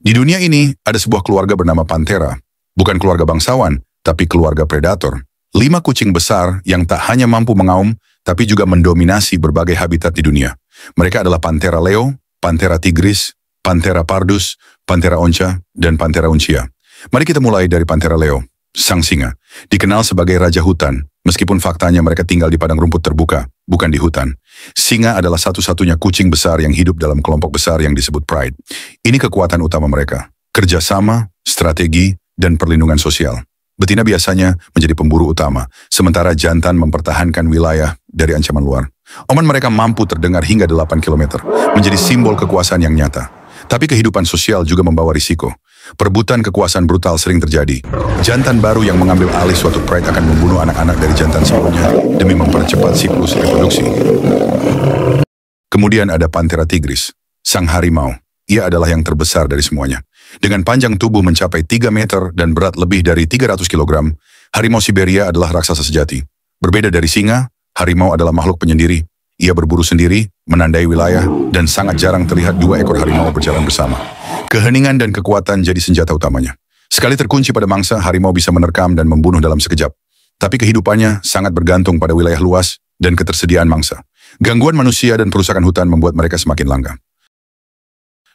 Di dunia ini, ada sebuah keluarga bernama Panthera. Bukan keluarga bangsawan, tapi keluarga predator. 5 kucing besar yang tak hanya mampu mengaum, tapi juga mendominasi berbagai habitat di dunia. Mereka adalah Panthera leo, Panthera tigris, Panthera pardus, Panthera onca, dan Panthera uncia. Mari kita mulai dari Panthera leo, sang singa. Dikenal sebagai raja hutan, meskipun faktanya mereka tinggal di padang rumput terbuka, bukan di hutan. Singa adalah satu-satunya kucing besar yang hidup dalam kelompok besar yang disebut pride. Ini kekuatan utama mereka, kerjasama, strategi, dan perlindungan sosial. Betina biasanya menjadi pemburu utama, sementara jantan mempertahankan wilayah dari ancaman luar. Oman mereka mampu terdengar hingga 8 km, menjadi simbol kekuasaan yang nyata. Tapi kehidupan sosial juga membawa risiko. Perebutan kekuasaan brutal sering terjadi. Jantan baru yang mengambil alih suatu pride akan membunuh anak-anak dari jantan sebelumnya demi mempercepat siklus reproduksi. Kemudian ada Panthera tigris, sang harimau. Ia adalah yang terbesar dari semuanya. Dengan panjang tubuh mencapai 3 meter dan berat lebih dari 300 kg, harimau Siberia adalah raksasa sejati. Berbeda dari singa, harimau adalah makhluk penyendiri. Ia berburu sendiri, menandai wilayah, dan sangat jarang terlihat 2 ekor harimau berjalan bersama. Keheningan dan kekuatan jadi senjata utamanya. Sekali terkunci pada mangsa, harimau bisa menerkam dan membunuh dalam sekejap. Tapi kehidupannya sangat bergantung pada wilayah luas dan ketersediaan mangsa. Gangguan manusia dan perusakan hutan membuat mereka semakin langka.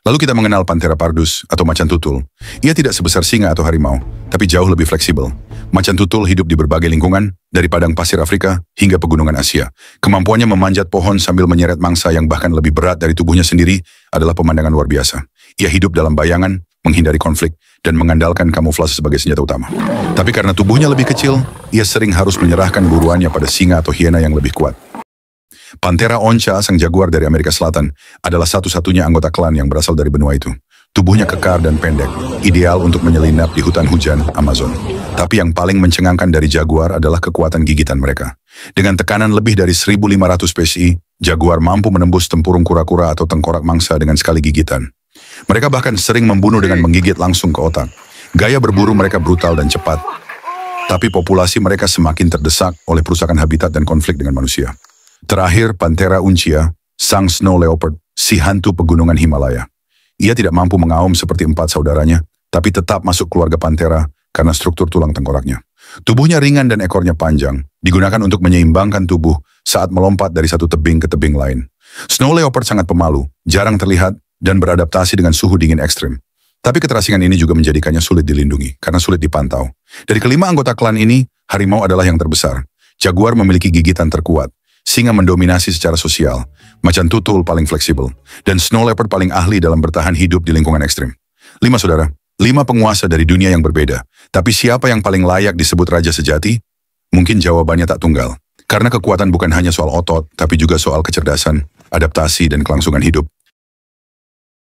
Lalu kita mengenal Panthera pardus atau macan tutul. Ia tidak sebesar singa atau harimau, tapi jauh lebih fleksibel. Macan tutul hidup di berbagai lingkungan, dari padang pasir Afrika hingga pegunungan Asia. Kemampuannya memanjat pohon sambil menyeret mangsa yang bahkan lebih berat dari tubuhnya sendiri adalah pemandangan luar biasa. Ia hidup dalam bayangan, menghindari konflik, dan mengandalkan kamuflase sebagai senjata utama. Tapi karena tubuhnya lebih kecil, ia sering harus menyerahkan buruannya pada singa atau hiena yang lebih kuat. Panthera onca, sang jaguar dari Amerika Selatan, adalah satu-satunya anggota klan yang berasal dari benua itu. Tubuhnya kekar dan pendek, ideal untuk menyelinap di hutan hujan Amazon. Tapi yang paling mencengangkan dari jaguar adalah kekuatan gigitan mereka. Dengan tekanan lebih dari 1.500 psi, jaguar mampu menembus tempurung kura-kura atau tengkorak mangsa dengan sekali gigitan. Mereka bahkan sering membunuh dengan menggigit langsung ke otak. Gaya berburu mereka brutal dan cepat. Tapi populasi mereka semakin terdesak oleh perusakan habitat dan konflik dengan manusia. Terakhir, Panthera uncia, sang snow leopard, si hantu pegunungan Himalaya. Ia tidak mampu mengaum seperti 4 saudaranya, tapi tetap masuk keluarga Panthera karena struktur tulang tengkoraknya. Tubuhnya ringan dan ekornya panjang, digunakan untuk menyeimbangkan tubuh saat melompat dari satu tebing ke tebing lain. Snow leopard sangat pemalu, jarang terlihat, dan beradaptasi dengan suhu dingin ekstrim. Tapi keterasingan ini juga menjadikannya sulit dilindungi, karena sulit dipantau. Dari kelima anggota klan ini, harimau adalah yang terbesar. Jaguar memiliki gigitan terkuat. Singa mendominasi secara sosial, macan tutul paling fleksibel, dan snow leopard paling ahli dalam bertahan hidup di lingkungan ekstrim. 5 saudara, 5 penguasa dari dunia yang berbeda. Tapi siapa yang paling layak disebut raja sejati? Mungkin jawabannya tak tunggal. Karena kekuatan bukan hanya soal otot, tapi juga soal kecerdasan, adaptasi, dan kelangsungan hidup.